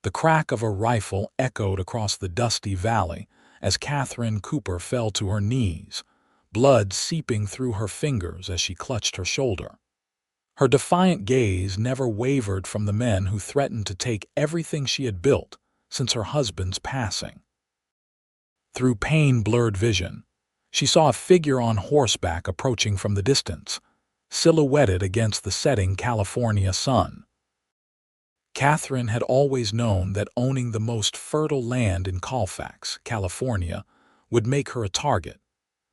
The crack of a rifle echoed across the dusty valley as Catherine Cooper fell to her knees, blood seeping through her fingers as she clutched her shoulder. Her defiant gaze never wavered from the men who threatened to take everything she had built since her husband's passing. Through pain-blurred vision, she saw a figure on horseback approaching from the distance, silhouetted against the setting California sun. Catherine had always known that owning the most fertile land in Colfax, California, would make her a target,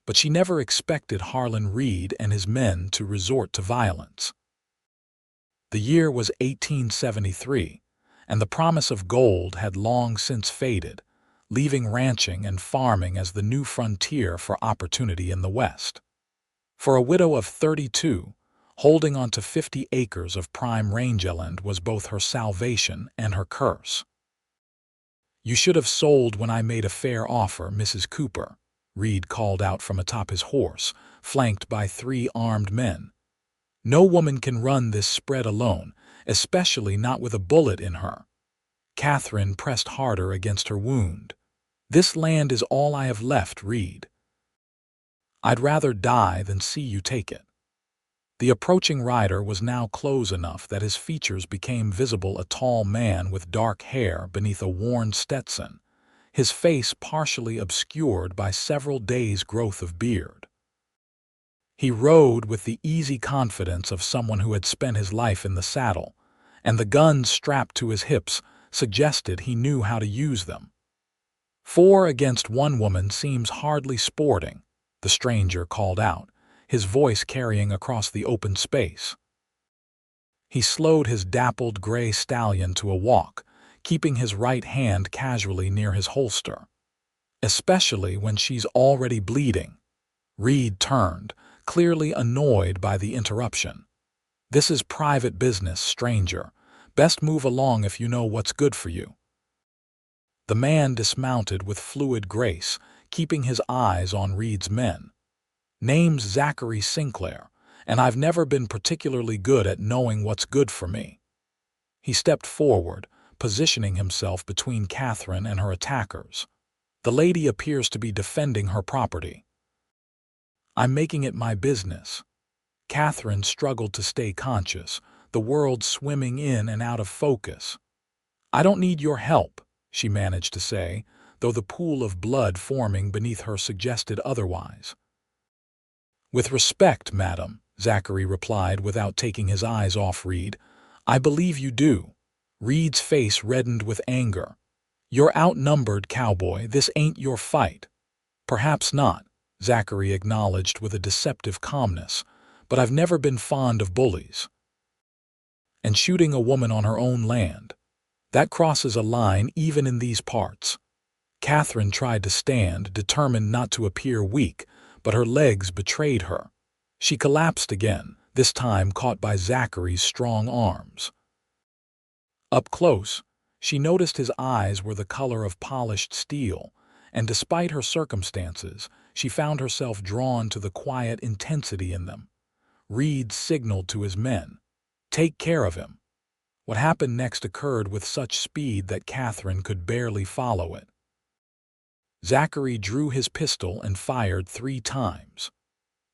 but she never expected Harlan Reed and his men to resort to violence. The year was 1873, and the promise of gold had long since faded, leaving ranching and farming as the new frontier for opportunity in the West. For a widow of 32, holding on to 50 acres of prime rangeland was both her salvation and her curse. "You should have sold when I made a fair offer, Mrs. Cooper," Reed called out from atop his horse, flanked by 3 armed men. "No woman can run this spread alone, especially not with a bullet in her." Catherine pressed harder against her wound. "This land is all I have left, Reed. I'd rather die than see you take it." The approaching rider was now close enough that his features became visible, a tall man with dark hair beneath a worn Stetson, his face partially obscured by several days' growth of beard. He rode with the easy confidence of someone who had spent his life in the saddle, and the gun strapped to his hips suggested he knew how to use them. 4 against 1 woman seems hardly sporting," the stranger called out, his voice carrying across the open space. He slowed his dappled gray stallion to a walk, keeping his right hand casually near his holster. "Especially when she's already bleeding." Reed turned, clearly annoyed by the interruption. "This is private business, stranger. Best move along if you know what's good for you." The man dismounted with fluid grace, keeping his eyes on Reed's men. "Name's Zachary Sinclair, and I've never been particularly good at knowing what's good for me." He stepped forward, positioning himself between Catherine and her attackers. "The lady appears to be defending her property." "I'm making it my business." Catherine struggled to stay conscious, the world swimming in and out of focus. "I don't need your help," she managed to say, though the pool of blood forming beneath her suggested otherwise. "With respect, madam," Zachary replied without taking his eyes off Reed. "I believe you do." Reed's face reddened with anger. "You're outnumbered, Cowboy. This ain't your fight." "Perhaps not," Zachary acknowledged with a deceptive calmness, "but I've never been fond of bullies. And shooting a woman on her own land, that crosses a line even in these parts." Catherine tried to stand, determined not to appear weak, but her legs betrayed her. She collapsed again, this time caught by Zachary's strong arms. Up close, she noticed his eyes were the color of polished steel, and despite her circumstances, she found herself drawn to the quiet intensity in them. Reed signaled to his men, "Take care of him." What happened next occurred with such speed that Catherine could barely follow it. Zachary drew his pistol and fired 3 times.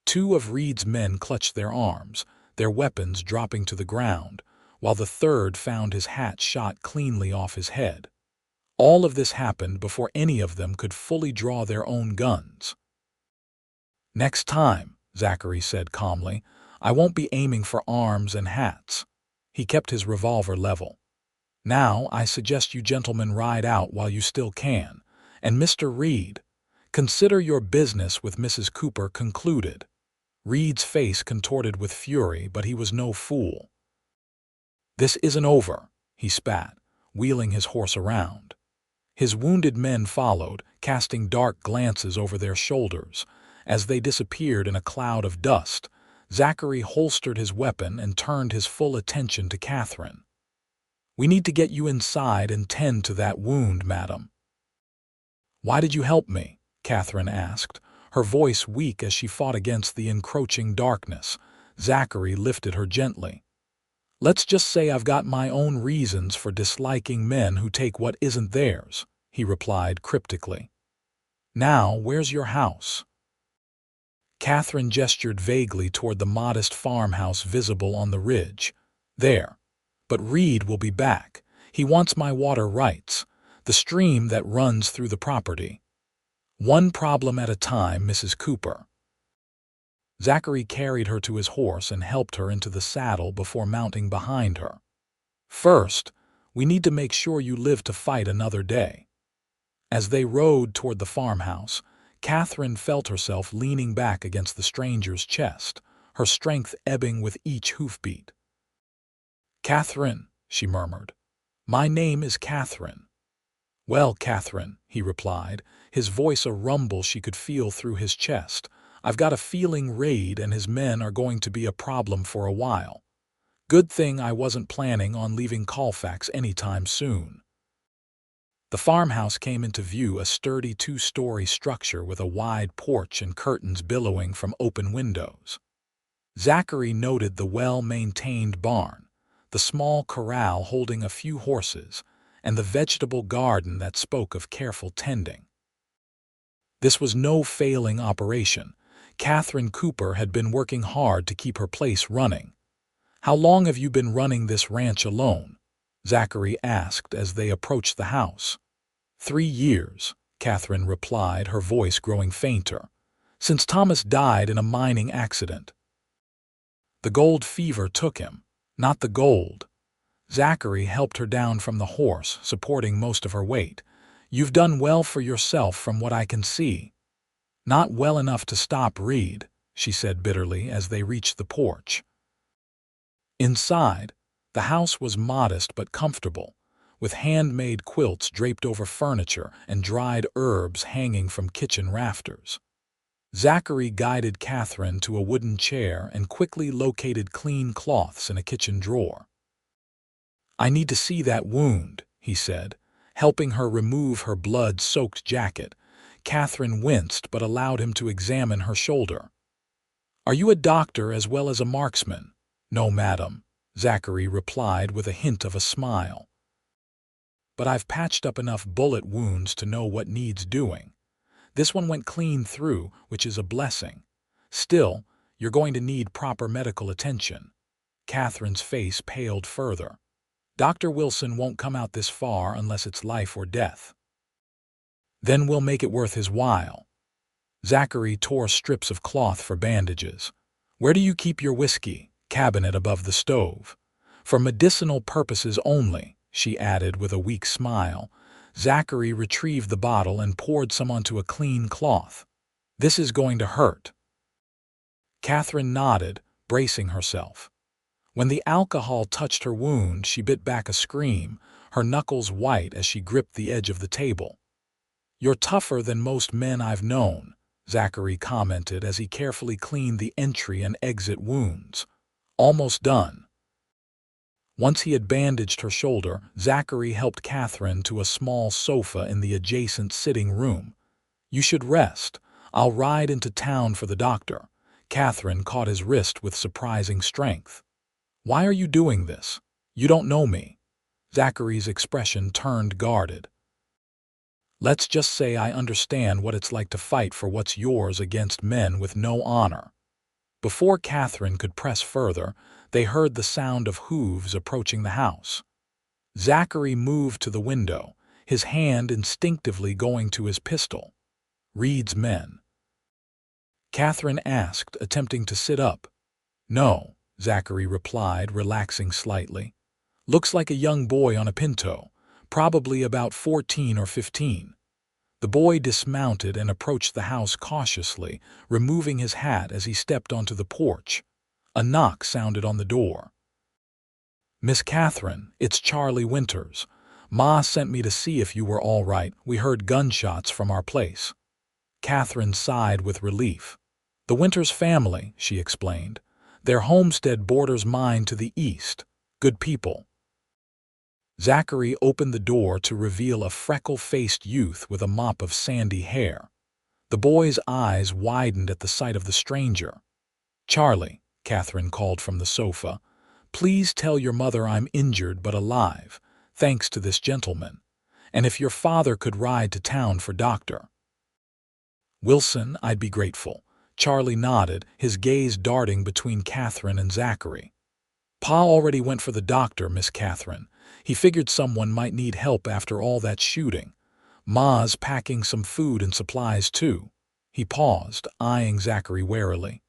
2 of Reed's men clutched their arms, their weapons dropping to the ground, while the 3rd found his hat shot cleanly off his head. All of this happened before any of them could fully draw their own guns. "Next time," Zachary said calmly, "I won't be aiming for arms and hats." He kept his revolver level. "Now I suggest you gentlemen ride out while you still can, and Mr. Reed, consider your business with Mrs. Cooper concluded." Reed's face contorted with fury, but he was no fool. "This isn't over," he spat, wheeling his horse around. His wounded men followed, casting dark glances over their shoulders. As they disappeared in a cloud of dust, Zachary holstered his weapon and turned his full attention to Catherine. "We need to get you inside and tend to that wound, madam." "Why did you help me?" Catherine asked, her voice weak as she fought against the encroaching darkness. Zachary lifted her gently. Let's just say I've got my own reasons for disliking men who take what isn't theirs, he replied cryptically. Now, where's your house? Catherine gestured vaguely toward the modest farmhouse visible on the ridge. There. But Reed will be back. He wants my water rights, the stream that runs through the property. One problem at a time, Mrs. Cooper. Zachary carried her to his horse and helped her into the saddle before mounting behind her. First, we need to make sure you live to fight another day. As they rode toward the farmhouse, Catherine felt herself leaning back against the stranger's chest, her strength ebbing with each hoofbeat. "Catherine," she murmured. "My name is Catherine." "Well, Catherine," he replied, his voice a rumble she could feel through his chest, "I've got a feeling Reed and his men are going to be a problem for a while. Good thing I wasn't planning on leaving Colfax anytime soon." The farmhouse came into view, a sturdy two-story structure with a wide porch and curtains billowing from open windows. Zachary noted the well-maintained barn, the small corral holding a few horses, and the vegetable garden that spoke of careful tending. This was no failing operation. Catherine Cooper had been working hard to keep her place running. "How long have you been running this ranch alone?" Zachary asked as they approached the house. 3 years, Catherine replied, her voice growing fainter. "Since Thomas died in a mining accident." "The gold fever took him, not the gold." Zachary helped her down from the horse, supporting most of her weight. "You've done well for yourself from what I can see." "Not well enough to stop Reed," she said bitterly as they reached the porch. Inside, the house was modest but comfortable, with handmade quilts draped over furniture and dried herbs hanging from kitchen rafters. Zachary guided Catherine to a wooden chair and quickly located clean cloths in a kitchen drawer. "I need to see that wound," he said, helping her remove her blood-soaked jacket. Catherine winced but allowed him to examine her shoulder. "Are you a doctor as well as a marksman?" "No, madam," Zachary replied with a hint of a smile. "But I've patched up enough bullet wounds to know what needs doing. This one went clean through, which is a blessing. Still, you're going to need proper medical attention." Catherine's face paled further. "Dr. Wilson won't come out this far unless it's life or death." "Then we'll make it worth his while." Zachary tore strips of cloth for bandages. "Where do you keep your whiskey?" "Cabinet above the stove." "For medicinal purposes only," she added with a weak smile. Zachary retrieved the bottle and poured some onto a clean cloth. "This is going to hurt." Catherine nodded, bracing herself. When the alcohol touched her wound, she bit back a scream, her knuckles white as she gripped the edge of the table. "You're tougher than most men I've known," Zachary commented as he carefully cleaned the entry and exit wounds. "Almost done." Once he had bandaged her shoulder, Zachary helped Catherine to a small sofa in the adjacent sitting room. "You should rest. I'll ride into town for the doctor." Catherine caught his wrist with surprising strength. "Why are you doing this? You don't know me." Zachary's expression turned guarded. "Let's just say I understand what it's like to fight for what's yours against men with no honor." Before Catherine could press further, they heard the sound of hooves approaching the house. Zachary moved to the window, his hand instinctively going to his pistol. "Reed's men?" Catherine asked, attempting to sit up. "No," Zachary replied, relaxing slightly. "Looks like a young boy on a pinto, probably about 14 or 15. The boy dismounted and approached the house cautiously, removing his hat as he stepped onto the porch. A knock sounded on the door. "Miss Catherine, it's Charlie Winters. Ma sent me to see if you were all right. We heard gunshots from our place." Catherine sighed with relief. "The Winters family," she explained. "Their homestead borders mine to the east. Good people." Zachary opened the door to reveal a freckle-faced youth with a mop of sandy hair. The boy's eyes widened at the sight of the stranger. "Charlie," Catherine called from the sofa. Please tell your mother I'm injured but alive, thanks to this gentleman. And if your father could ride to town for Dr. Wilson, I'd be grateful. Charlie nodded, his gaze darting between Catherine and Zachary. Pa already went for the doctor, Miss Catherine. He figured someone might need help after all that shooting. Ma's packing some food and supplies, too. He paused, eyeing Zachary warily.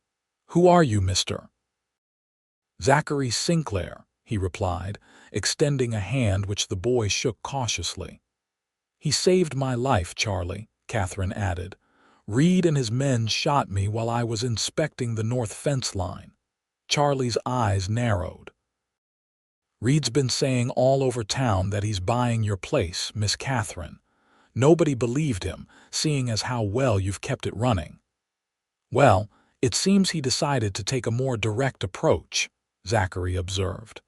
Who are you, mister? Zachary Sinclair, he replied, extending a hand which the boy shook cautiously. He saved my life, Charlie, Catherine added. Reed and his men shot me while I was inspecting the north fence line. Charlie's eyes narrowed. Reed's been saying all over town that he's buying your place, Miss Catherine. Nobody believed him, seeing as how well you've kept it running. Well, it seems he decided to take a more direct approach, Zachary observed.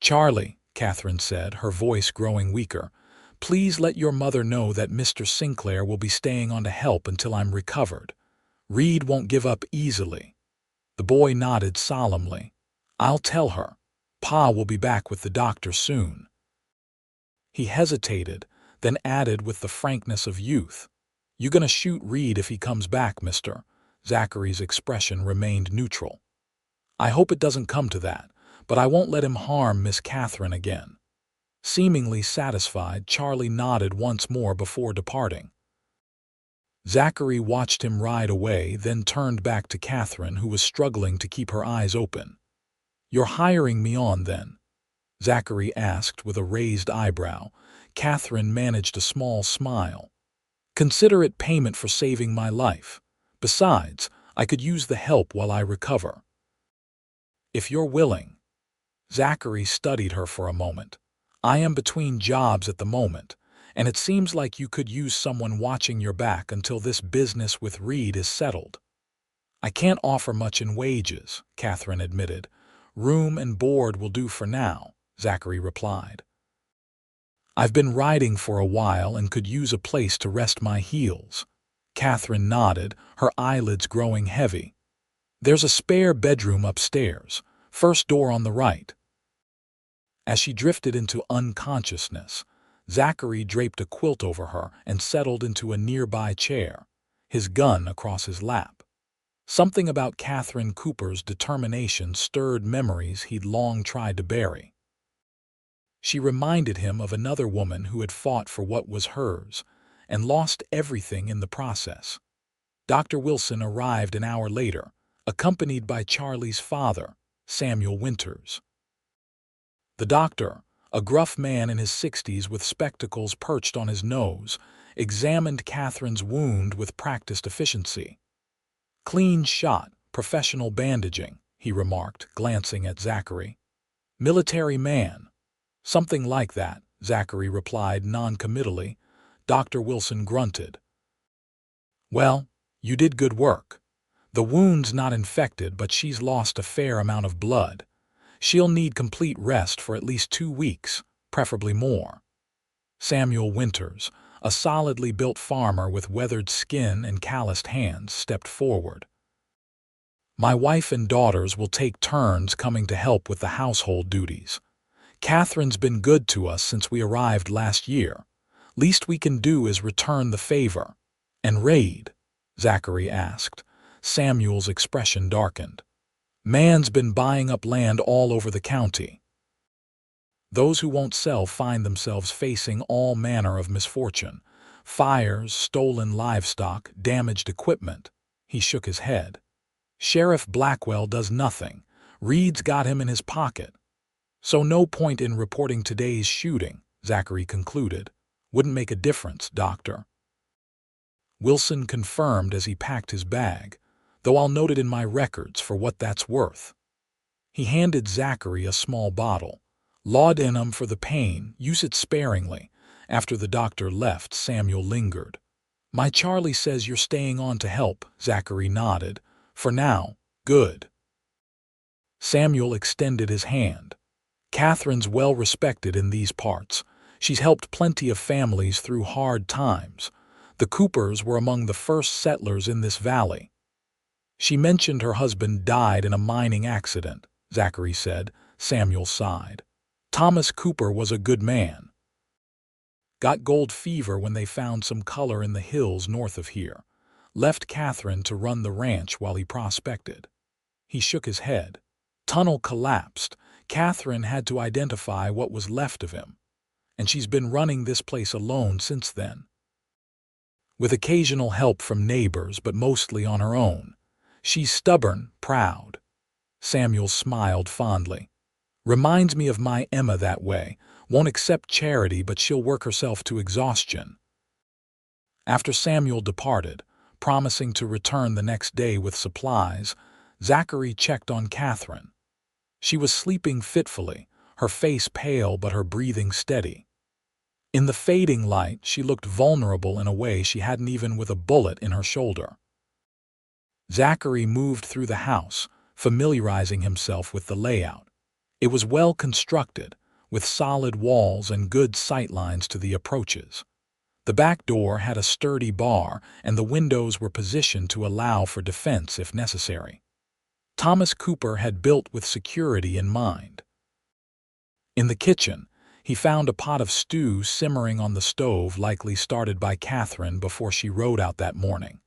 Charlie, Catherine said, her voice growing weaker, please let your mother know that Mr. Sinclair will be staying on to help until I'm recovered. Reed won't give up easily. The boy nodded solemnly. I'll tell her. Pa will be back with the doctor soon. He hesitated, then added with the frankness of youth. You gonna shoot Reed if he comes back, mister? Zachary's expression remained neutral. I hope it doesn't come to that, but I won't let him harm Miss Catherine again. Seemingly satisfied, Charlie nodded once more before departing. Zachary watched him ride away, then turned back to Catherine, who was struggling to keep her eyes open. You're hiring me on, then? Zachary asked with a raised eyebrow. Catherine managed a small smile. Consider it payment for saving my life. Besides, I could use the help while I recover. If you're willing. Zachary studied her for a moment. I am between jobs at the moment, and it seems like you could use someone watching your back until this business with Reed is settled. I can't offer much in wages, Catherine admitted. Room and board will do for now, Zachary replied. I've been riding for a while and could use a place to rest my heels. Catherine nodded, her eyelids growing heavy. There's a spare bedroom upstairs, first door on the right. As she drifted into unconsciousness, Zachary draped a quilt over her and settled into a nearby chair, his gun across his lap. Something about Catherine Cooper's determination stirred memories he'd long tried to bury. She reminded him of another woman who had fought for what was hers and lost everything in the process. Dr. Wilson arrived an hour later, accompanied by Charlie's father, Samuel Winters. The doctor, a gruff man in his 60s with spectacles perched on his nose, examined Catherine's wound with practiced efficiency. Clean shot, professional bandaging, he remarked, glancing at Zachary. Military man. Something like that, Zachary replied non-committally. Dr. Wilson grunted. Well, you did good work. The wound's not infected, but she's lost a fair amount of blood. She'll need complete rest for at least 2 weeks, preferably more. Samuel Winters, a solidly built farmer with weathered skin and calloused hands, stepped forward. My wife and daughters will take turns coming to help with the household duties. Catherine's been good to us since we arrived last year. Least we can do is return the favor. And raid? Zachary asked. Samuel's expression darkened. Man's been buying up land all over the county. Those who won't sell find themselves facing all manner of misfortune. Fires, stolen livestock, damaged equipment. He shook his head. Sheriff Blackwell does nothing. Reed's got him in his pocket. So no point in reporting today's shooting, Zachary concluded. Wouldn't make a difference, Doctor. Wilson confirmed as he packed his bag, though I'll note it in my records for what that's worth. He handed Zachary a small bottle. Laudanum for the pain, use it sparingly. After the doctor left, Samuel lingered. My Charlie says you're staying on to help, Zachary nodded. For now, good. Samuel extended his hand. Catherine's well respected in these parts. She's helped plenty of families through hard times. The Coopers were among the first settlers in this valley. She mentioned her husband died in a mining accident, Zachary said. Samuel sighed. Thomas Cooper was a good man. Got gold fever when they found some color in the hills north of here. Left Catherine to run the ranch while he prospected. He shook his head. Tunnel collapsed. Catherine had to identify what was left of him. And she's been running this place alone since then. With occasional help from neighbors, but mostly on her own. She's stubborn, proud. Samuel smiled fondly. Reminds me of my Emma that way. Won't accept charity, but she'll work herself to exhaustion. After Samuel departed, promising to return the next day with supplies, Zachary checked on Catherine. She was sleeping fitfully, her face pale but her breathing steady. In the fading light, she looked vulnerable in a way she hadn't even with a bullet in her shoulder. Zachary moved through the house, familiarizing himself with the layout. It was well constructed, with solid walls and good sightlines to the approaches. The back door had a sturdy bar, and the windows were positioned to allow for defense if necessary. Thomas Cooper had built with security in mind. In the kitchen, he found a pot of stew simmering on the stove, likely started by Catherine before she rode out that morning.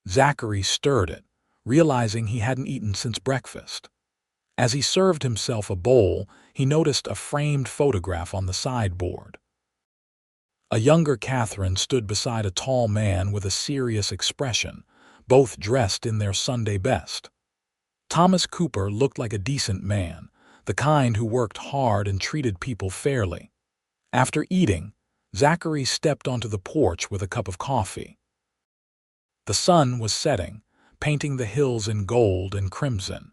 Zachary stirred it, realizing he hadn't eaten since breakfast. As he served himself a bowl, he noticed a framed photograph on the sideboard. A younger Catherine stood beside a tall man with a serious expression, both dressed in their Sunday best. Thomas Cooper looked like a decent man, the kind who worked hard and treated people fairly. After eating, Zachary stepped onto the porch with a cup of coffee. The sun was setting, painting the hills in gold and crimson.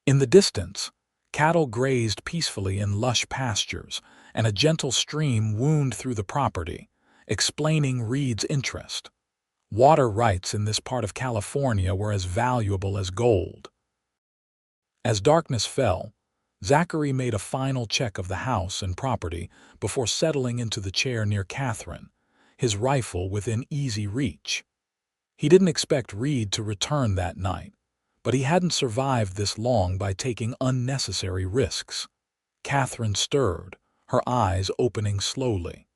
In the distance, cattle grazed peacefully in lush pastures, and a gentle stream wound through the property, explaining Reed's interest. Water rights in this part of California were as valuable as gold. As darkness fell, Zachary made a final check of the house and property before settling into the chair near Catherine, his rifle within easy reach. He didn't expect Reed to return that night, but he hadn't survived this long by taking unnecessary risks. Catherine stirred, her eyes opening slowly.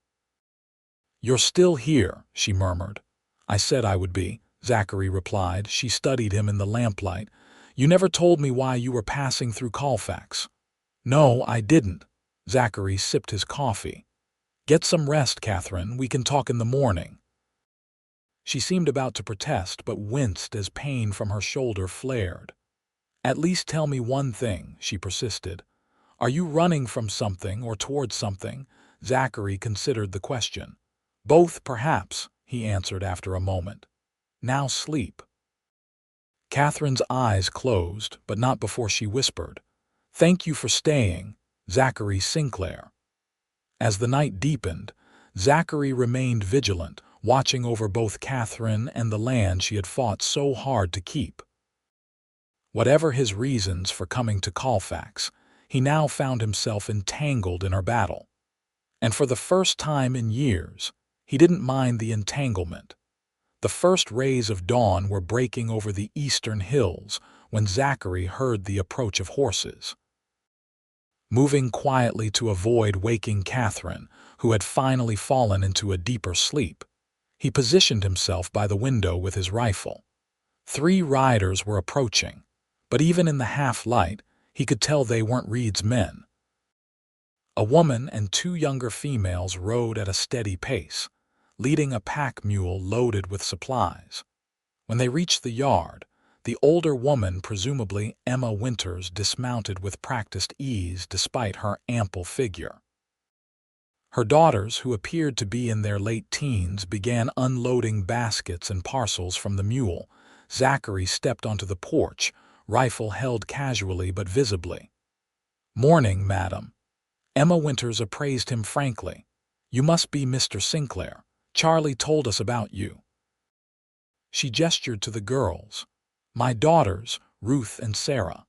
"You're still here," she murmured. "I said I would be," Zachary replied. She studied him in the lamplight. "You never told me why you were passing through Colfax." "No, I didn't." Zachary sipped his coffee. "Get some rest, Catherine. We can talk in the morning." She seemed about to protest, but winced as pain from her shoulder flared. "At least tell me one thing," she persisted. "Are you running from something or towards something?" Zachary considered the question. "Both, perhaps," he answered after a moment. "Now sleep." Catherine's eyes closed, but not before she whispered, "Thank you for staying, Zachary Sinclair." As the night deepened, Zachary remained vigilant, watching over both Catherine and the land she had fought so hard to keep. Whatever his reasons for coming to Colfax, he now found himself entangled in her battle. And for the first time in years, he didn't mind the entanglement. The first rays of dawn were breaking over the eastern hills when Zachary heard the approach of horses. Moving quietly to avoid waking Catherine, who had finally fallen into a deeper sleep, he positioned himself by the window with his rifle. 3 riders were approaching, but even in the half-light, he could tell they weren't Reed's men. A woman and 2 younger females rode at a steady pace, leading a pack mule loaded with supplies. When they reached the yard, the older woman, presumably Emma Winters, dismounted with practiced ease despite her ample figure. Her daughters, who appeared to be in their late teens, began unloading baskets and parcels from the mule. Zachary stepped onto the porch, rifle held casually but visibly. "Morning, madam." Emma Winters appraised him frankly. "You must be Mr. Sinclair. Charlie told us about you." She gestured to the girls. "My daughters, Ruth and Sarah."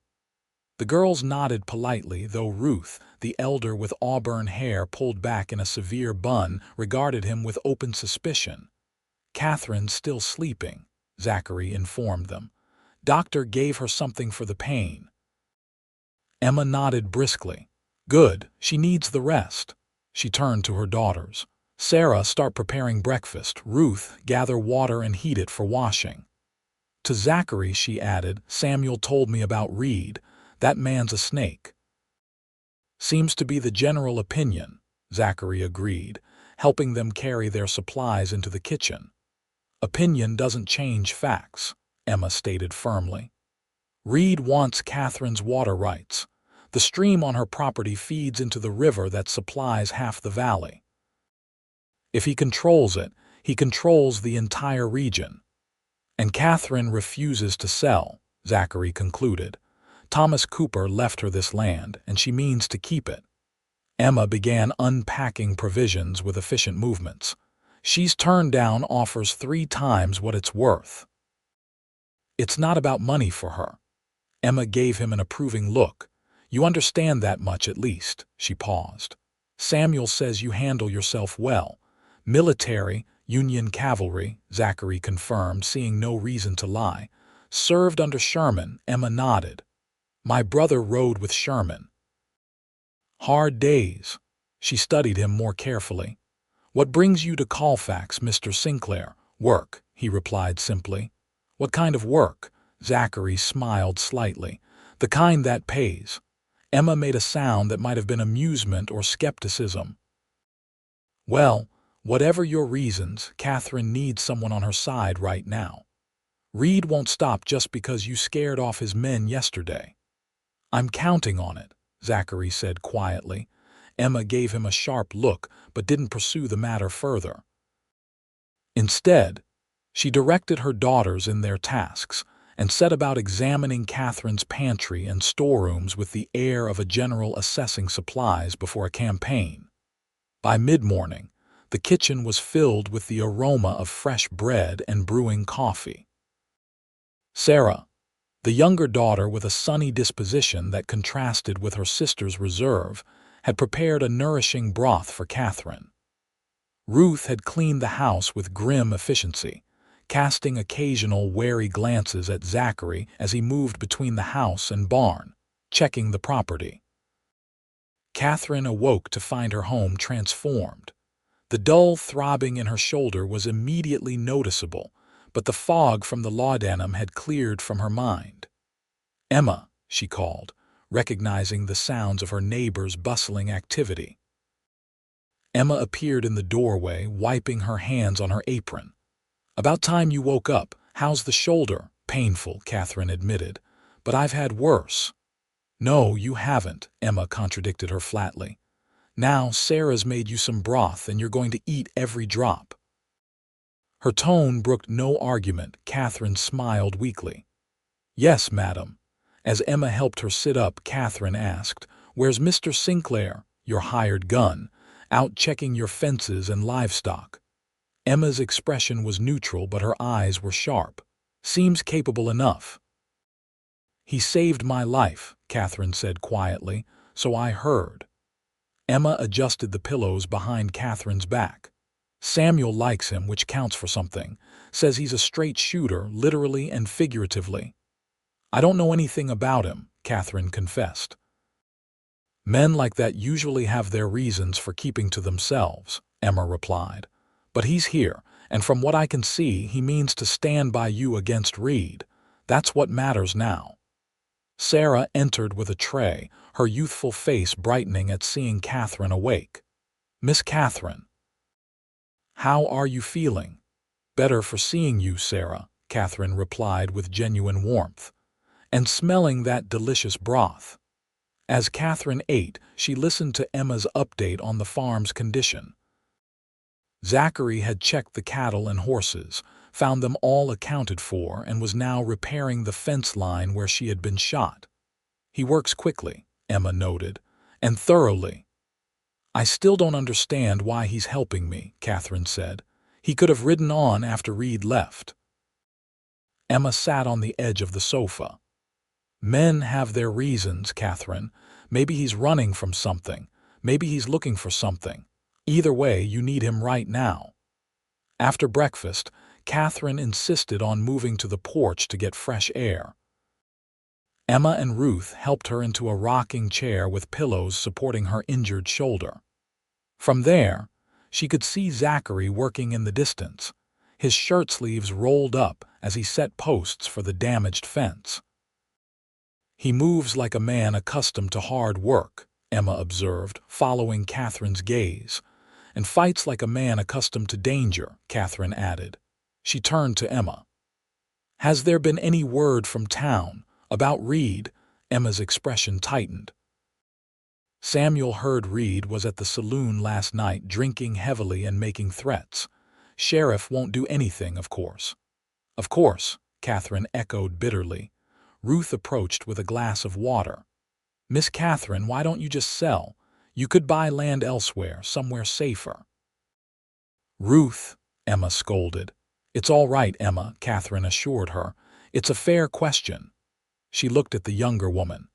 The girls nodded politely, though Ruth, the elder with auburn hair pulled back in a severe bun, regarded him with open suspicion. "Catherine's still sleeping," Zachary informed them. "Doctor gave her something for the pain." Emma nodded briskly. Good, she needs the rest. She turned to her daughters. Sarah, start preparing breakfast. Ruth, gather water and heat it for washing. To Zachary, she added, Samuel told me about Reed. That man's a snake. Seems to be the general opinion, Zachary agreed, helping them carry their supplies into the kitchen. Opinion doesn't change facts, Emma stated firmly. Reed wants Catherine's water rights. The stream on her property feeds into the river that supplies half the valley. If he controls it, he controls the entire region. And Catherine refuses to sell, Zachary concluded. Thomas Cooper left her this land, and she means to keep it. Emma began unpacking provisions with efficient movements. She's turned down offers 3 times what it's worth. It's not about money for her. Emma gave him an approving look. You understand that much at least, she paused. Samuel says you handle yourself well. Military, Union cavalry, Zachary confirmed, seeing no reason to lie. Served under Sherman, Emma nodded. My brother rode with Sherman. Hard days. She studied him more carefully. What brings you to Colfax, Mr. Sinclair? Work, he replied simply. What kind of work? Zachary smiled slightly. The kind that pays. Emma made a sound that might have been amusement or skepticism. Well, whatever your reasons, Catherine needs someone on her side right now. Reed won't stop just because you scared off his men yesterday. I'm counting on it, Zachary said quietly. Emma gave him a sharp look, but didn't pursue the matter further. Instead, she directed her daughters in their tasks and set about examining Catherine's pantry and storerooms with the air of a general assessing supplies before a campaign. By mid-morning, the kitchen was filled with the aroma of fresh bread and brewing coffee. Sarah, the younger daughter with a sunny disposition that contrasted with her sister's reserve, had prepared a nourishing broth for Catherine. Ruth had cleaned the house with grim efficiency, casting occasional wary glances at Zachary as he moved between the house and barn, checking the property. Catherine awoke to find her home transformed. The dull throbbing in her shoulder was immediately noticeable, but the fog from the laudanum had cleared from her mind. Emma, she called, recognizing the sounds of her neighbor's bustling activity. Emma appeared in the doorway, wiping her hands on her apron. About time you woke up. How's the shoulder? Painful, Catherine admitted. But I've had worse. No, you haven't, Emma contradicted her flatly. Now Sarah's made you some broth and you're going to eat every drop. Her tone brooked no argument. Catherine smiled weakly. Yes, madam. As Emma helped her sit up, Catherine asked, Where's Mr. Sinclair, your hired gun, out checking your fences and livestock? Emma's expression was neutral, but her eyes were sharp. Seems capable enough. He saved my life, Catherine said quietly, so I heard. Emma adjusted the pillows behind Catherine's back. Samuel likes him, which counts for something. Says he's a straight shooter, literally and figuratively. I don't know anything about him, Catherine confessed. Men like that usually have their reasons for keeping to themselves, Emma replied. But he's here, and from what I can see, he means to stand by you against Reed. That's what matters now. Sarah entered with a tray, her youthful face brightening at seeing Catherine awake. Miss Catherine. How are you feeling? Better for seeing you, Sarah, Catherine replied with genuine warmth. And smelling that delicious broth. As Catherine ate, she listened to Emma's update on the farm's condition. Zachary had checked the cattle and horses, found them all accounted for, and was now repairing the fence line where she had been shot. He works quickly, Emma noted, and thoroughly. I still don't understand why he's helping me, Catherine said. He could have ridden on after Reed left. Emma sat on the edge of the sofa. Men have their reasons, Catherine. Maybe he's running from something. Maybe he's looking for something. Either way, you need him right now. After breakfast, Catherine insisted on moving to the porch to get fresh air. Emma and Ruth helped her into a rocking chair with pillows supporting her injured shoulder. From there, she could see Zachary working in the distance, his shirt sleeves rolled up as he set posts for the damaged fence. "He moves like a man accustomed to hard work," Emma observed, following Catherine's gaze. "And fights like a man accustomed to danger," Catherine added. She turned to Emma. "Has there been any word from town about Reed?" Emma's expression tightened. "Samuel heard Reed was at the saloon last night drinking heavily and making threats. Sheriff won't do anything, of course." "Of course," Catherine echoed bitterly. Ruth approached with a glass of water. "Miss Catherine, why don't you just sell? You could buy land elsewhere, somewhere safer." "Ruth," Emma scolded. "It's all right, Emma," Catherine assured her. "It's a fair question." She looked at the younger woman.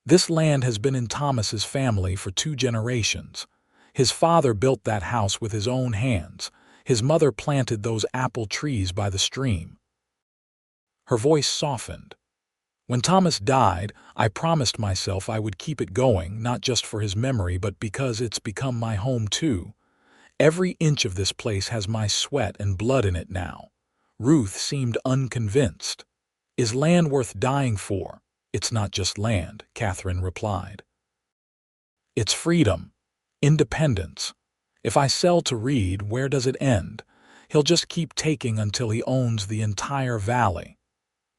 "This land has been in Thomas's family for 2 generations. His father built that house with his own hands. His mother planted those apple trees by the stream." Her voice softened. "When Thomas died, I promised myself I would keep it going, not just for his memory, but because it's become my home too. Every inch of this place has my sweat and blood in it now." Ruth seemed unconvinced. "Is land worth dying for?" "It's not just land," Catherine replied. "It's freedom, independence. If I sell to Reed, where does it end? He'll just keep taking until he owns the entire valley."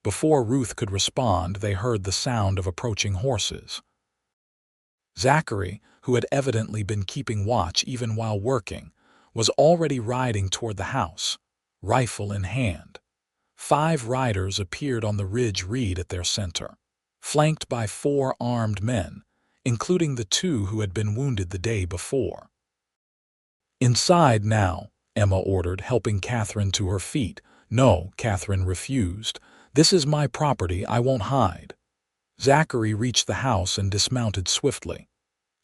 Before Ruth could respond, they heard the sound of approaching horses. Zachary, who had evidently been keeping watch even while working, was already riding toward the house, rifle in hand. 5 riders appeared on the ridge, Reed at their center, flanked by 4 armed men, including the 2 who had been wounded the day before. "Inside now," Emma ordered, helping Catherine to her feet. "No," Catherine refused. "This is my property, I won't hide." Zachary reached the house and dismounted swiftly.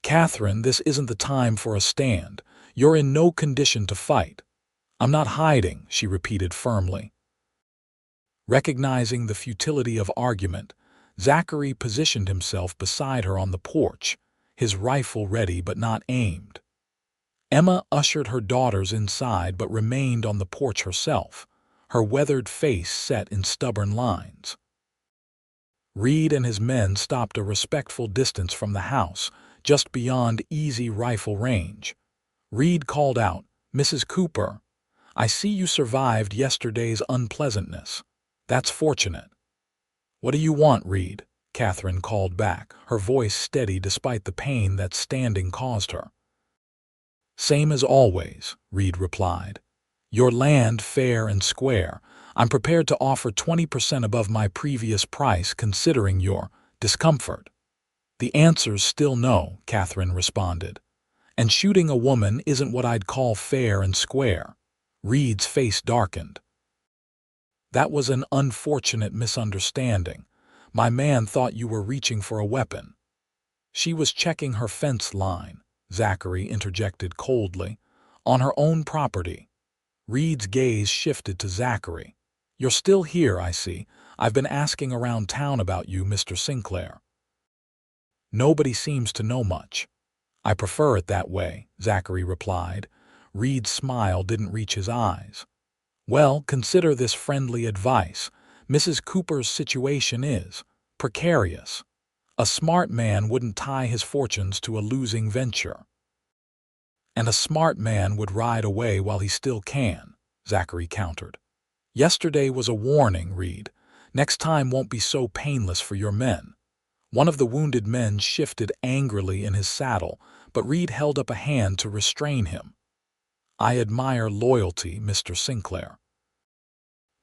"Catherine, this isn't the time for a stand. You're in no condition to fight." "I'm not hiding," she repeated firmly. Recognizing the futility of argument, Zachary positioned himself beside her on the porch, his rifle ready but not aimed. Emma ushered her daughters inside but remained on the porch herself, her weathered face set in stubborn lines. Reed and his men stopped a respectful distance from the house, just beyond easy rifle range. Reed called out, "Mrs. Cooper, I see you survived yesterday's unpleasantness. That's fortunate." "What do you want, Reed?" Catherine called back, her voice steady despite the pain that standing caused her. "Same as always," Reed replied. "Your land fair and square. I'm prepared to offer 20% above my previous price considering your discomfort." "The answer's still no," Catherine responded. "And shooting a woman isn't what I'd call fair and square." Reed's face darkened. "That was an unfortunate misunderstanding. My man thought you were reaching for a weapon." "She was checking her fence line," Zachary interjected coldly, "on her own property." Reed's gaze shifted to Zachary. "You're still here, I see. I've been asking around town about you, Mr. Sinclair." "Nobody seems to know much." "I prefer it that way," Zachary replied. Reed's smile didn't reach his eyes. "Well, consider this friendly advice. Mrs. Cooper's situation is precarious. A smart man wouldn't tie his fortunes to a losing venture." "And a smart man would ride away while he still can," Zachary countered. "Yesterday was a warning, Reed. Next time won't be so painless for your men." One of the wounded men shifted angrily in his saddle, but Reed held up a hand to restrain him. "I admire loyalty, Mr. Sinclair.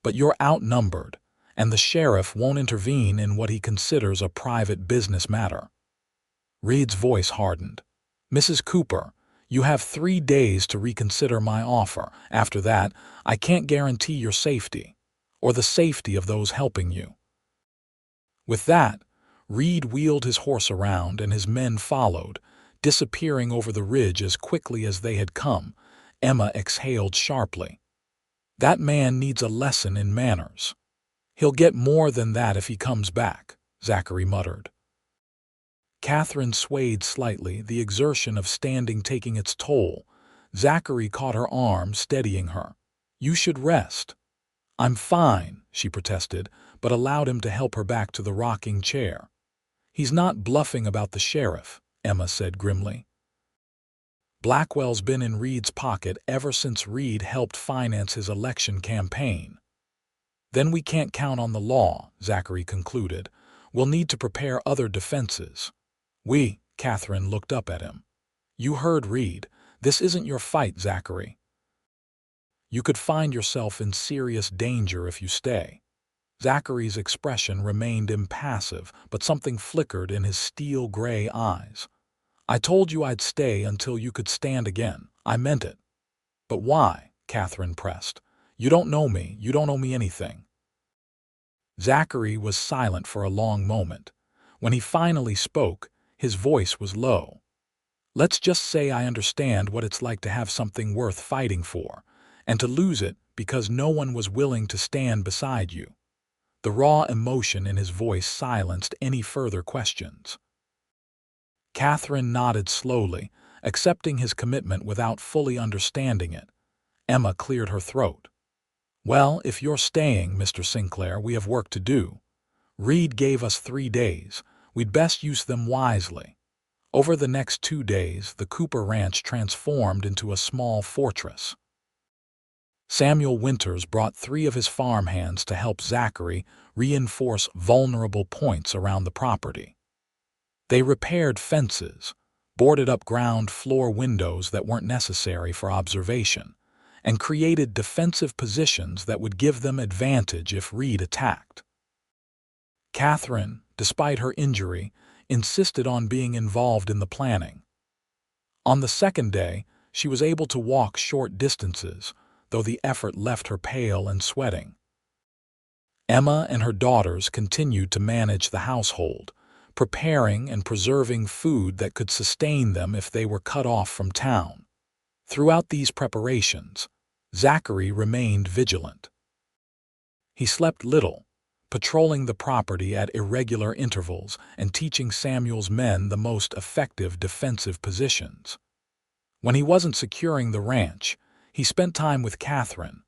But you're outnumbered, and the sheriff won't intervene in what he considers a private business matter." Reed's voice hardened. "Mrs. Cooper, you have 3 days to reconsider my offer. After that, I can't guarantee your safety, or the safety of those helping you." With that, Reed wheeled his horse around and his men followed, disappearing over the ridge as quickly as they had come. Emma exhaled sharply. "That man needs a lesson in manners. He'll get more than that if he comes back." Zachary muttered. Catherine swayed slightly, the exertion of standing taking its toll. Zachary caught her arm, steadying her. "You should rest." "I'm fine," she protested, but allowed him to help her back to the rocking chair. "He's not bluffing about the sheriff," Emma said grimly. "Blackwell's been in Reed's pocket ever since Reed helped finance his election campaign." "Then we can't count on the law," Zachary concluded. "We'll need to prepare other defenses." Catherine looked up at him. "You heard Reed. This isn't your fight, Zachary. You could find yourself in serious danger if you stay." Zachary's expression remained impassive, but something flickered in his steel-gray eyes. "I told you I'd stay until you could stand again. I meant it." "But why?" Catherine pressed. "You don't know me. You don't owe me anything." Zachary was silent for a long moment. When he finally spoke, his voice was low. "Let's just say I understand what it's like to have something worth fighting for, and to lose it because no one was willing to stand beside you." The raw emotion in his voice silenced any further questions. Catherine nodded slowly, accepting his commitment without fully understanding it. Emma cleared her throat. "Well, if you're staying, Mr. Sinclair, we have work to do. Reed gave us 3 days. We'd best use them wisely." Over the next 2 days, the Cooper Ranch transformed into a small fortress. Samuel Winters brought 3 of his farmhands to help Zachary reinforce vulnerable points around the property. They repaired fences, boarded up ground floor windows that weren't necessary for observation, and created defensive positions that would give them advantage if Reed attacked. Catherine, despite her injury, insisted on being involved in the planning. On the second day, she was able to walk short distances, though the effort left her pale and sweating. Emma and her daughters continued to manage the household, preparing and preserving food that could sustain them if they were cut off from town. Throughout these preparations, Zachary remained vigilant. He slept little, patrolling the property at irregular intervals and teaching Samuel's men the most effective defensive positions. When he wasn't securing the ranch, he spent time with Catherine,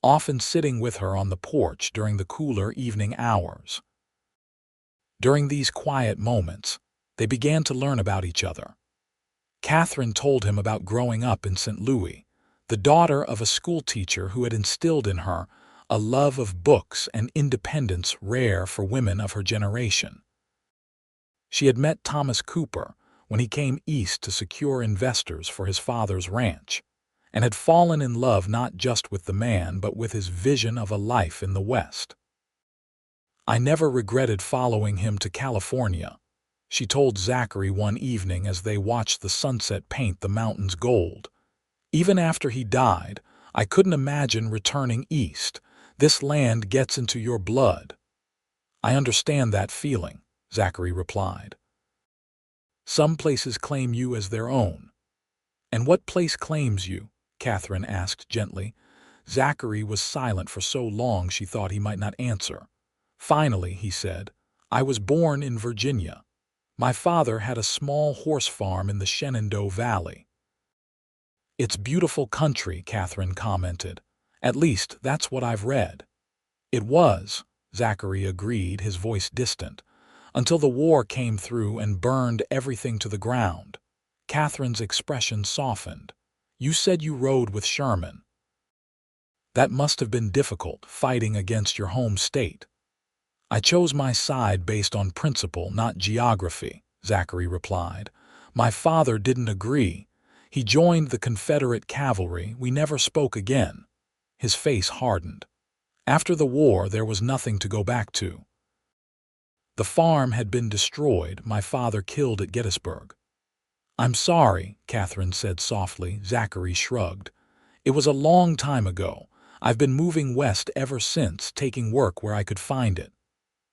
often sitting with her on the porch during the cooler evening hours. During these quiet moments, they began to learn about each other. Catherine told him about growing up in St. Louis, the daughter of a schoolteacher who had instilled in her a love of books and independence rare for women of her generation. She had met Thomas Cooper when he came east to secure investors for his father's ranch, and had fallen in love not just with the man but with his vision of a life in the West. "I never regretted following him to California," she told Zachary one evening as they watched the sunset paint the mountains gold. "Even after he died, I couldn't imagine returning east. This land gets into your blood." "I understand that feeling," Zachary replied. "Some places claim you as their own." "And what place claims you?" Catherine asked gently. Zachary was silent for so long she thought he might not answer. Finally, he said, "I was born in Virginia. My father had a small horse farm in the Shenandoah Valley." "It's beautiful country," Catherine commented. "At least, that's what I've read." "It was," Zachary agreed, his voice distant, "until the war came through and burned everything to the ground." Catherine's expression softened. "You said you rode with Sherman." "That must have been difficult, fighting against your home state." "I chose my side based on principle, not geography," Zachary replied. "My father didn't agree. He joined the Confederate cavalry. We never spoke again." His face hardened. "After the war, there was nothing to go back to. The farm had been destroyed, my father killed at Gettysburg." "I'm sorry," Catherine said softly. Zachary shrugged. "It was a long time ago. I've been moving west ever since, taking work where I could find it."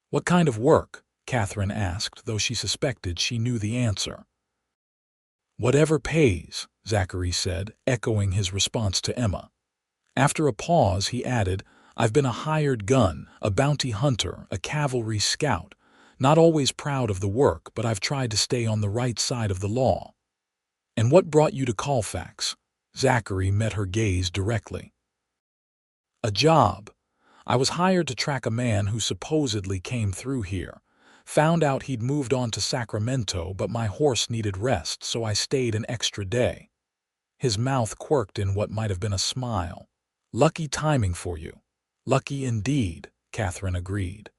"What kind of work?" Catherine asked, though she suspected she knew the answer. "Whatever pays," Zachary said, echoing his response to Emma. After a pause, he added, "I've been a hired gun, a bounty hunter, a cavalry scout, Not always proud of the work, but I've tried to stay on the right side of the law. And what brought you to Colfax? Zachary met her gaze directly. A job. I was hired to track a man who supposedly came through here. Found out he'd moved on to Sacramento, but my horse needed rest, so I stayed an extra day. His mouth quirked in what might have been a smile. Lucky timing for you. Lucky indeed, Catherine agreed.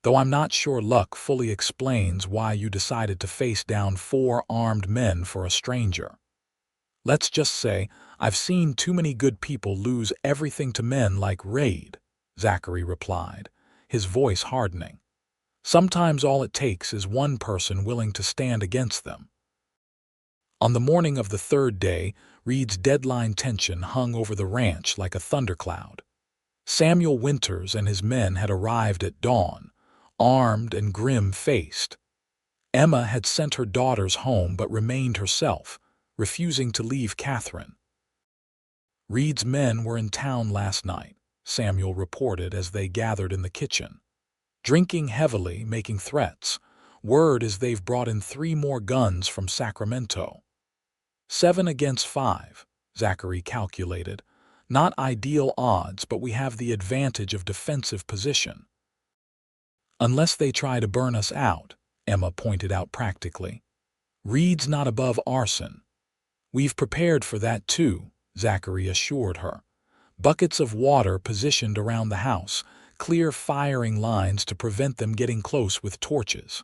Though I'm not sure luck fully explains why you decided to face down 4 armed men for a stranger. Let's just say I've seen too many good people lose everything to men like Reed, Zachary replied, his voice hardening. Sometimes all it takes is one person willing to stand against them. On the morning of the 3rd day, Reed's deadline tension hung over the ranch like a thundercloud. Samuel Winters and his men had arrived at dawn, armed and grim-faced. Emma had sent her daughters home but remained herself, refusing to leave Catherine. Reed's men were in town last night, Samuel reported as they gathered in the kitchen. Drinking heavily, making threats. Word is they've brought in 3 more guns from Sacramento. 7 against 5, Zachary calculated. Not ideal odds, but we have the advantage of defensive position. Unless they try to burn us out, Emma pointed out practically. Reed's not above arson. We've prepared for that too, Zachary assured her. Buckets of water positioned around the house, clear firing lines to prevent them getting close with torches.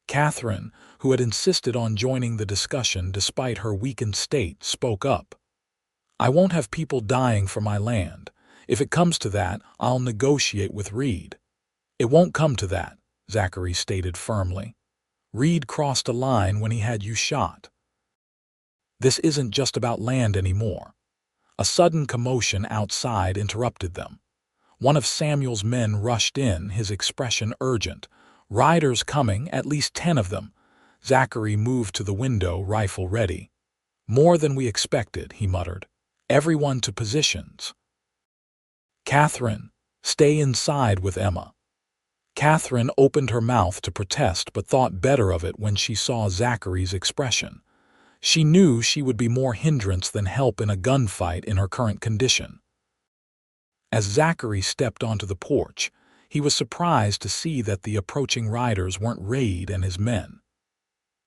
Catherine, who had insisted on joining the discussion despite her weakened state, spoke up. I won't have people dying for my land. If it comes to that, I'll negotiate with Reed. It won't come to that, Zachary stated firmly. Reed crossed a line when he had you shot. This isn't just about land anymore. A sudden commotion outside interrupted them. One of Samuel's men rushed in, his expression urgent. Riders coming, at least 10 of them. Zachary moved to the window, rifle ready. More than we expected, he muttered. Everyone to positions. Catherine, stay inside with Emma. Catherine opened her mouth to protest but thought better of it when she saw Zachary's expression. She knew she would be more hindrance than help in a gunfight in her current condition. As Zachary stepped onto the porch, he was surprised to see that the approaching riders weren't Reed and his men.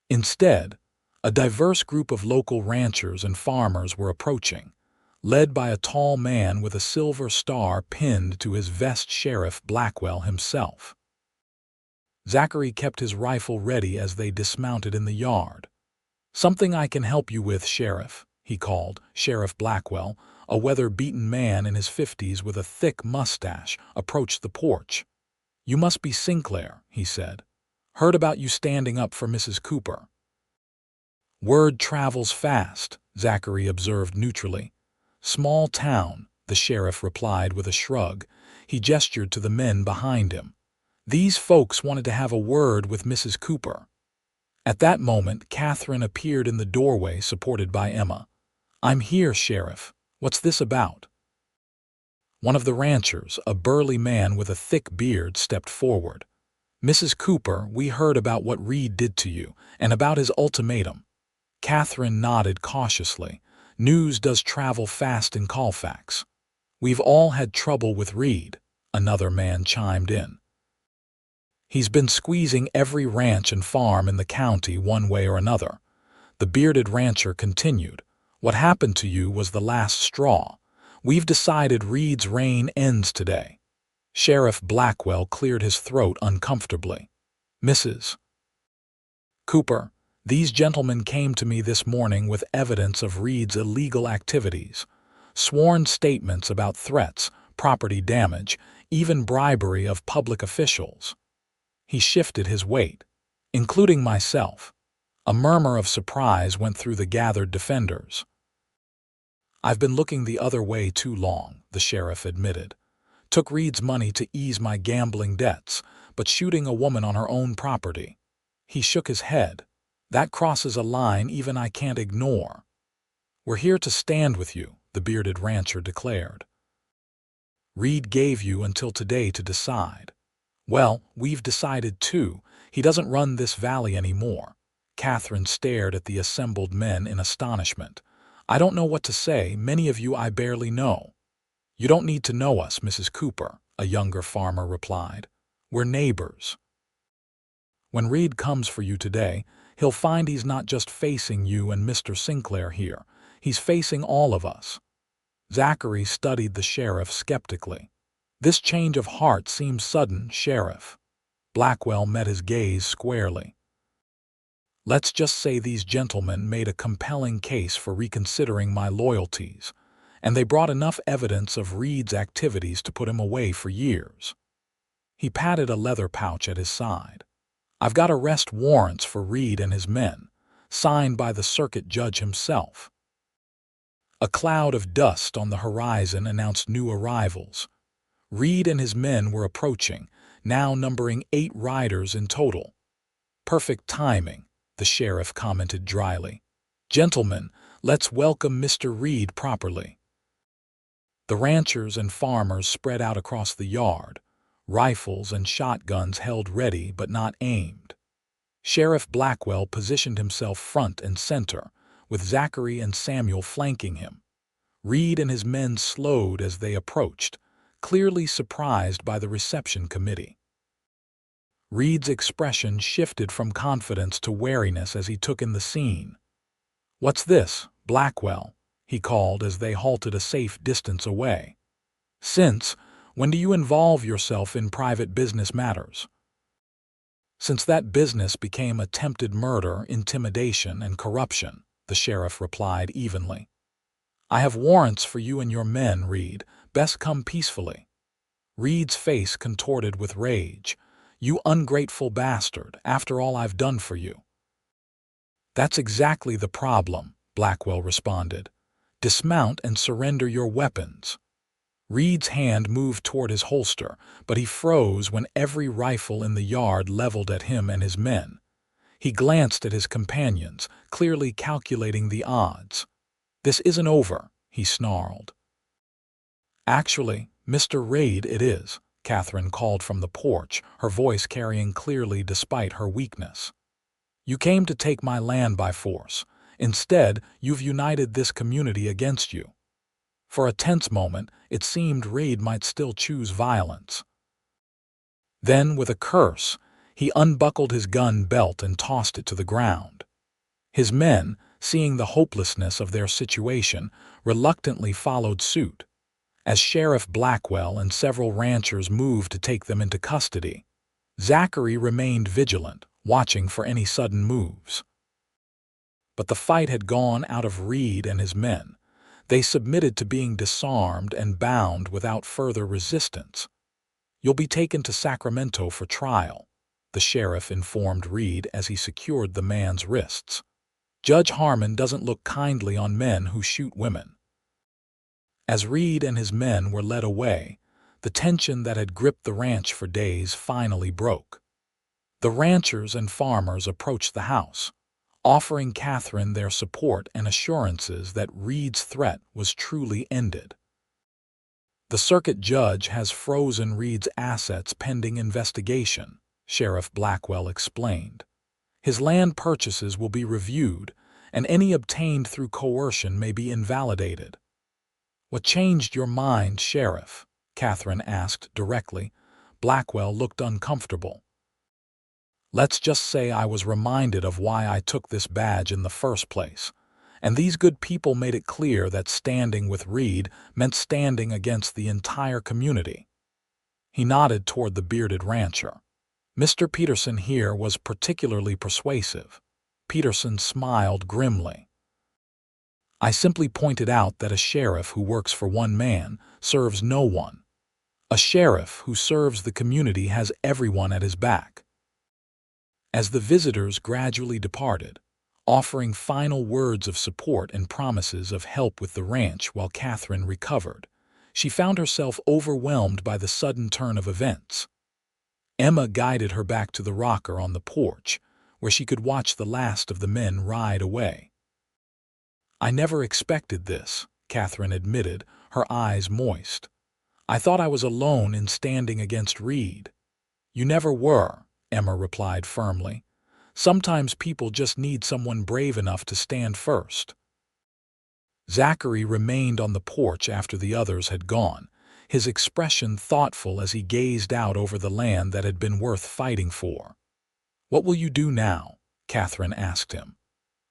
Instead, a diverse group of local ranchers and farmers were approaching, led by a tall man with a silver star pinned to his vest, Sheriff Blackwell himself. Zachary kept his rifle ready as they dismounted in the yard. Something I can help you with, Sheriff, he called. Sheriff Blackwell, a weather-beaten man in his 50s with a thick mustache, approached the porch. You must be Sinclair, he said. Heard about you standing up for Mrs. Cooper. Word travels fast, Zachary observed neutrally. Small town, the sheriff replied with a shrug. He gestured to the men behind him. These folks wanted to have a word with Mrs. Cooper. At that moment, Catherine appeared in the doorway, supported by Emma. I'm here, Sheriff. What's this about? One of the ranchers, a burly man with a thick beard, stepped forward. Mrs. Cooper, we heard about what Reed did to you, and about his ultimatum. Catherine nodded cautiously. News does travel fast in Colfax. We've all had trouble with Reed, another man chimed in. He's been squeezing every ranch and farm in the county one way or another. The bearded rancher continued. What happened to you was the last straw. We've decided Reed's reign ends today. Sheriff Blackwell cleared his throat uncomfortably. Mrs. Cooper, these gentlemen came to me this morning with evidence of Reed's illegal activities, sworn statements about threats, property damage, even bribery of public officials. He shifted his weight, including myself. A murmur of surprise went through the gathered defenders. I've been looking the other way too long, the sheriff admitted. Took Reed's money to ease my gambling debts, but shooting a woman on her own property. He shook his head. That crosses a line even I can't ignore. We're here to stand with you, the bearded rancher declared. Reed gave you until today to decide. Well, we've decided too. He doesn't run this valley anymore. Catherine stared at the assembled men in astonishment. I don't know what to say. Many of you I barely know. You don't need to know us, Mrs. Cooper, a younger farmer replied. We're neighbors. When Reed comes for you today, he'll find he's not just facing you and Mr. Sinclair here. He's facing all of us. Zachary studied the sheriff skeptically. This change of heart seems sudden, Sheriff. Blackwell met his gaze squarely. Let's just say these gentlemen made a compelling case for reconsidering my loyalties, and they brought enough evidence of Reed's activities to put him away for years. He patted a leather pouch at his side. I've got arrest warrants for Reed and his men, signed by the circuit judge himself. A cloud of dust on the horizon announced new arrivals. Reed and his men were approaching, now numbering 8 riders in total. Perfect timing, the sheriff commented dryly. Gentlemen, let's welcome Mr. Reed properly. The ranchers and farmers spread out across the yard, rifles and shotguns held ready but not aimed. Sheriff Blackwell positioned himself front and center, with Zachary and Samuel flanking him. Reed and his men slowed as they approached, clearly surprised by the reception committee. Reed's expression shifted from confidence to wariness as he took in the scene. What's this, Blackwell? He called as they halted a safe distance away. When do you involve yourself in private business matters? Since that business became attempted murder, intimidation, and corruption, the sheriff replied evenly. I have warrants for you and your men, Reed. Best come peacefully. Reed's face contorted with rage. You ungrateful bastard, after all I've done for you. That's exactly the problem, Blackwell responded. Dismount and surrender your weapons. Reed's hand moved toward his holster, but he froze when every rifle in the yard leveled at him and his men. He glanced at his companions, clearly calculating the odds. This isn't over, he snarled. Actually, Mr. Reed, it is, Catherine called from the porch, her voice carrying clearly despite her weakness. You came to take my land by force. Instead, you've united this community against you. For a tense moment, it seemed Reed might still choose violence. Then, with a curse, he unbuckled his gun belt and tossed it to the ground. His men, seeing the hopelessness of their situation, reluctantly followed suit, as Sheriff Blackwell and several ranchers moved to take them into custody. Zachary remained vigilant, watching for any sudden moves. But the fight had gone out of Reed and his men. They submitted to being disarmed and bound without further resistance. You'll be taken to Sacramento for trial, the sheriff informed Reed as he secured the man's wrists. Judge Harmon doesn't look kindly on men who shoot women. As Reed and his men were led away, the tension that had gripped the ranch for days finally broke. The ranchers and farmers approached the house, offering Catherine their support and assurances that Reed's threat was truly ended. The circuit judge has frozen Reed's assets pending investigation, Sheriff Blackwell explained. His land purchases will be reviewed, and any obtained through coercion may be invalidated. What changed your mind, Sheriff? Catherine asked directly. Blackwell looked uncomfortable. Let's just say I was reminded of why I took this badge in the first place, and these good people made it clear that standing with Reed meant standing against the entire community. He nodded toward the bearded rancher. Mr. Peterson here was particularly persuasive. Peterson smiled grimly. I simply pointed out that a sheriff who works for one man serves no one. A sheriff who serves the community has everyone at his back. As the visitors gradually departed, offering final words of support and promises of help with the ranch while Catherine recovered, she found herself overwhelmed by the sudden turn of events. Emma guided her back to the rocker on the porch, where she could watch the last of the men ride away. I never expected this, Catherine admitted, her eyes moist. I thought I was alone in standing against Reed. You never were, Emma replied firmly. Sometimes people just need someone brave enough to stand first. Zachary remained on the porch after the others had gone, his expression thoughtful as he gazed out over the land that had been worth fighting for. "What will you do now?" Catherine asked him.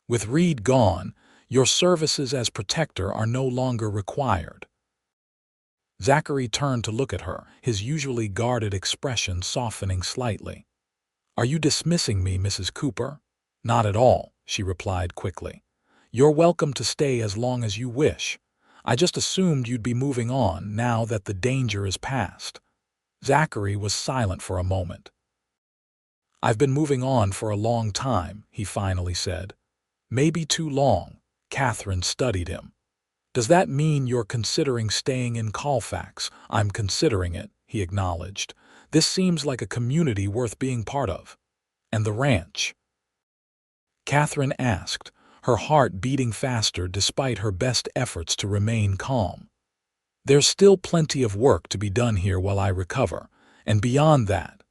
"With Reed gone, your services as protector are no longer required." Zachary turned to look at her, his usually guarded expression softening slightly. "Are you dismissing me, Mrs. Cooper?" "Not at all," she replied quickly. "You're welcome to stay as long as you wish. I just assumed you'd be moving on now that the danger is past." Zachary was silent for a moment. "I've been moving on for a long time," he finally said. "Maybe too long." Catherine studied him. "Does that mean you're considering staying in Colfax?" "I'm considering it," he acknowledged. "This seems like a community worth being part of." "And the ranch?" Catherine asked, her heart beating faster despite her best efforts to remain calm. "There's still plenty of work to be done here while I recover, and beyond that.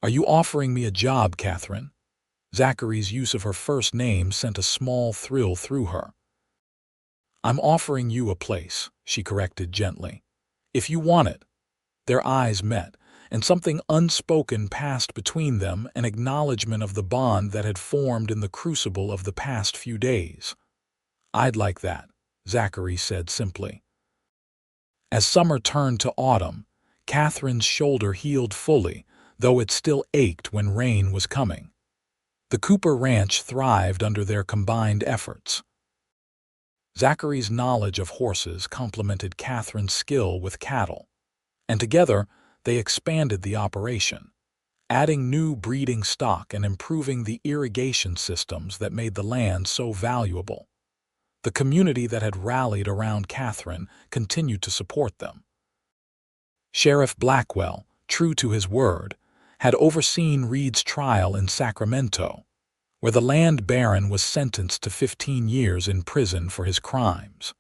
Are you offering me a job, Catherine?" Zachary's use of her first name sent a small thrill through her. "I'm offering you a place," she corrected gently. "If you want it." Their eyes met, and something unspoken passed between them, an acknowledgment of the bond that had formed in the crucible of the past few days. "I'd like that," Zachary said simply. As summer turned to autumn, Catherine's shoulder healed fully, though it still ached when rain was coming. The Cooper Ranch thrived under their combined efforts. Zachary's knowledge of horses complemented Catherine's skill with cattle, and together they expanded the operation, adding new breeding stock and improving the irrigation systems that made the land so valuable. The community that had rallied around Catherine continued to support them. Sheriff Blackwell, true to his word, had overseen Reed's trial in Sacramento, where the land baron was sentenced to 15 years in prison for his crimes.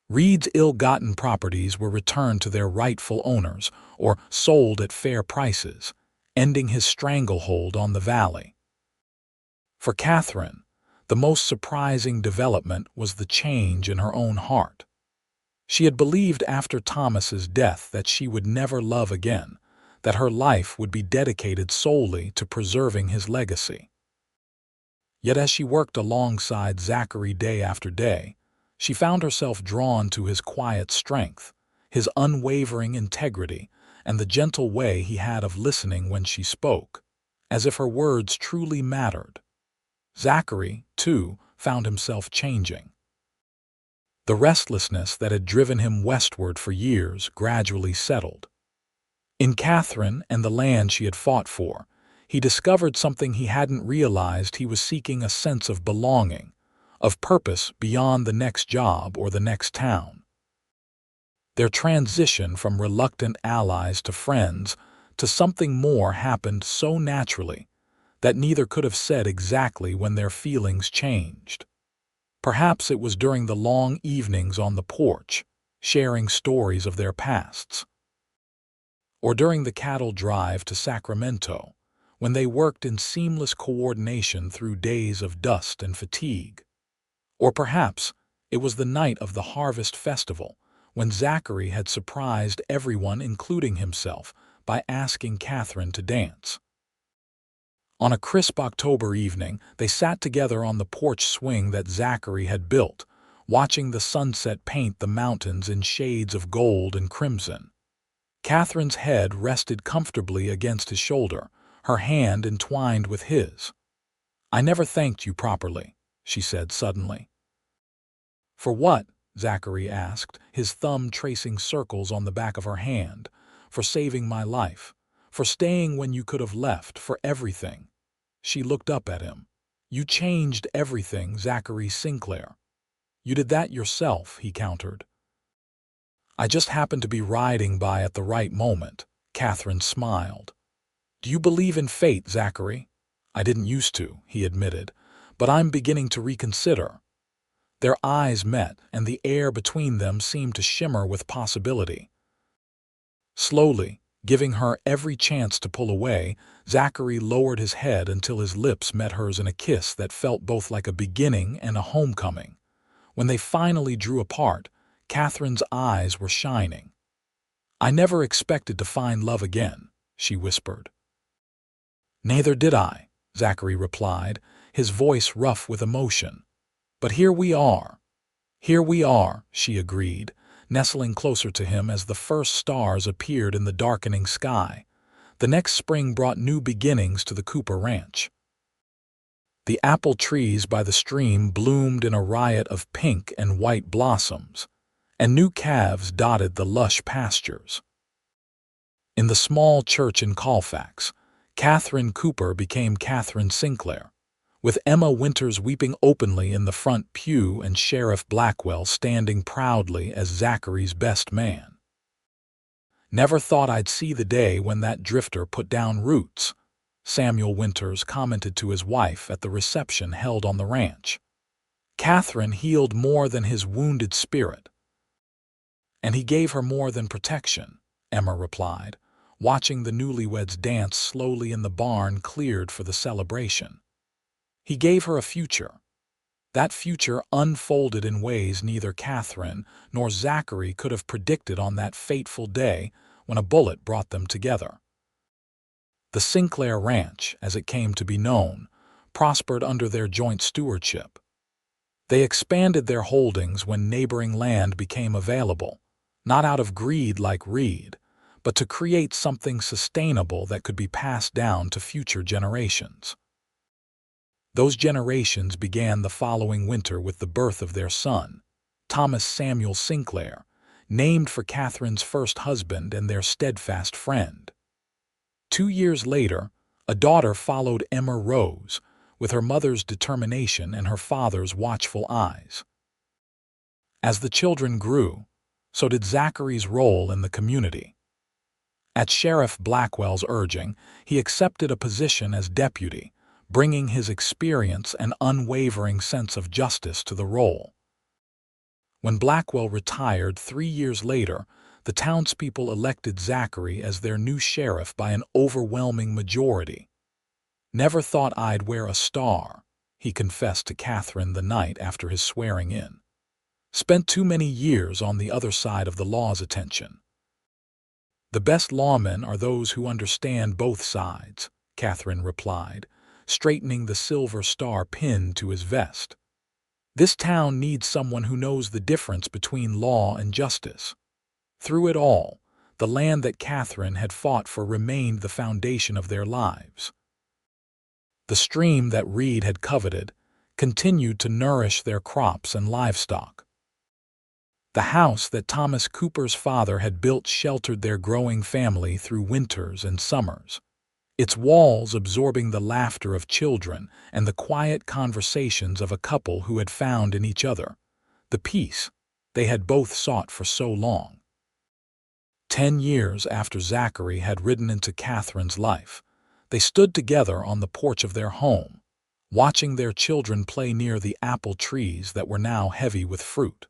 Reed's ill-gotten properties were returned to their rightful owners or sold at fair prices, ending his stranglehold on the valley. For Catherine, the most surprising development was the change in her own heart. She had believed after Thomas's death that she would never love again, that her life would be dedicated solely to preserving his legacy. Yet as she worked alongside Zachary day after day, she found herself drawn to his quiet strength, his unwavering integrity, and the gentle way he had of listening when she spoke, as if her words truly mattered. Zachary, too, found himself changing. The restlessness that had driven him westward for years gradually settled. In Catherine and the land she had fought for, he discovered something he hadn't realized. He was seeking a sense of belonging, of purpose beyond the next job or the next town. Their transition from reluctant allies to friends to something more happened so naturally that neither could have said exactly when their feelings changed. Perhaps it was during the long evenings on the porch, sharing stories of their pasts, or during the cattle drive to Sacramento, when they worked in seamless coordination through days of dust and fatigue. Or perhaps it was the night of the Harvest Festival, when Zachary had surprised everyone, including himself, by asking Catherine to dance. On a crisp October evening, they sat together on the porch swing that Zachary had built, watching the sunset paint the mountains in shades of gold and crimson. Catherine's head rested comfortably against his shoulder, her hand entwined with his. "I never thanked you properly," she said suddenly. "For what?" Zachary asked, his thumb tracing circles on the back of her hand. "For saving my life. For staying when you could have left. For everything." She looked up at him. "You changed everything, Zachary Sinclair." "You did that yourself," he countered. "I just happened to be riding by at the right moment," Catherine smiled. "Do you believe in fate, Zachary?" "I didn't used to," he admitted, "but I'm beginning to reconsider." Their eyes met, and the air between them seemed to shimmer with possibility. Slowly, Giving her every chance to pull away, Zachary lowered his head until his lips met hers in a kiss that felt both like a beginning and a homecoming. When they finally drew apart, Catherine's eyes were shining. "I never expected to find love again," she whispered. "Neither did I," Zachary replied, his voice rough with emotion. "But here we are." "Here we are," she agreed, nestling closer to him as the first stars appeared in the darkening sky. The next spring brought new beginnings to the Cooper Ranch. The apple trees by the stream bloomed in a riot of pink and white blossoms, and new calves dotted the lush pastures. In the small church in Colfax, Catherine Cooper became Catherine Sinclair, with Emma Winters weeping openly in the front pew and Sheriff Blackwell standing proudly as Zachary's best man. "Never thought I'd see the day when that drifter put down roots," Samuel Winters commented to his wife at the reception held on the ranch. "Catherine healed more than his wounded spirit." "And he gave her more than protection," Emma replied, watching the newlyweds dance slowly in the barn cleared for the celebration. "He gave her a future." That future unfolded in ways neither Catherine nor Zachary could have predicted on that fateful day when a bullet brought them together. The Sinclair Ranch, as it came to be known, prospered under their joint stewardship. They expanded their holdings when neighboring land became available, not out of greed like Reed, but to create something sustainable that could be passed down to future generations. Those generations began the following winter with the birth of their son, Thomas Samuel Sinclair, named for Catherine's first husband and their steadfast friend. 2 years later, a daughter followed Emma Rose, with her mother's determination and her father's watchful eyes. As the children grew, so did Zachary's role in the community. At Sheriff Blackwell's urging, he accepted a position as deputy, bringing his experience and unwavering sense of justice to the role. When Blackwell retired 3 years later, the townspeople elected Zachary as their new sheriff by an overwhelming majority. "Never thought I'd wear a star," he confessed to Catherine the night after his swearing in. "Spent too many years on the other side of the law's attention." "The best lawmen are those who understand both sides," Catherine replied, straightening the silver star pinned to his vest. "This town needs someone who knows the difference between law and justice." Through it all, the land that Catherine had fought for remained the foundation of their lives. The stream that Reed had coveted continued to nourish their crops and livestock. The house that Thomas Cooper's father had built sheltered their growing family through winters and summers, its walls absorbing the laughter of children and the quiet conversations of a couple who had found in each other the peace they had both sought for so long. 10 years after Zachary had ridden into Catherine's life, they stood together on the porch of their home, watching their children play near the apple trees that were now heavy with fruit.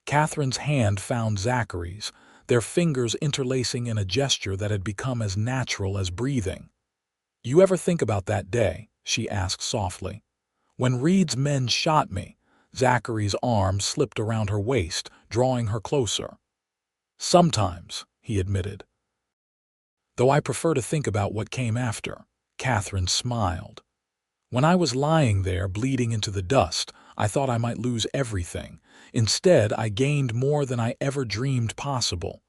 Catherine's hand found Zachary's, their fingers interlacing in a gesture that had become as natural as breathing. "You ever think about that day?" she asked softly. "When Reed's men shot me." Zachary's arm slipped around her waist, drawing her closer. "Sometimes," he admitted. "Though I prefer to think about what came after." Catherine smiled. "When I was lying there bleeding into the dust, I thought I might lose everything. Instead, I gained more than I ever dreamed possible."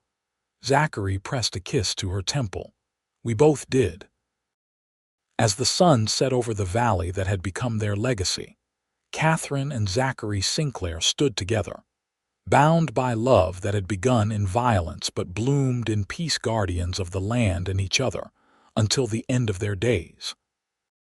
Zachary pressed a kiss to her temple. "We both did." As the sun set over the valley that had become their legacy, Catherine and Zachary Sinclair stood together, bound by love that had begun in violence but bloomed in peace, guardians of the land and each other, until the end of their days.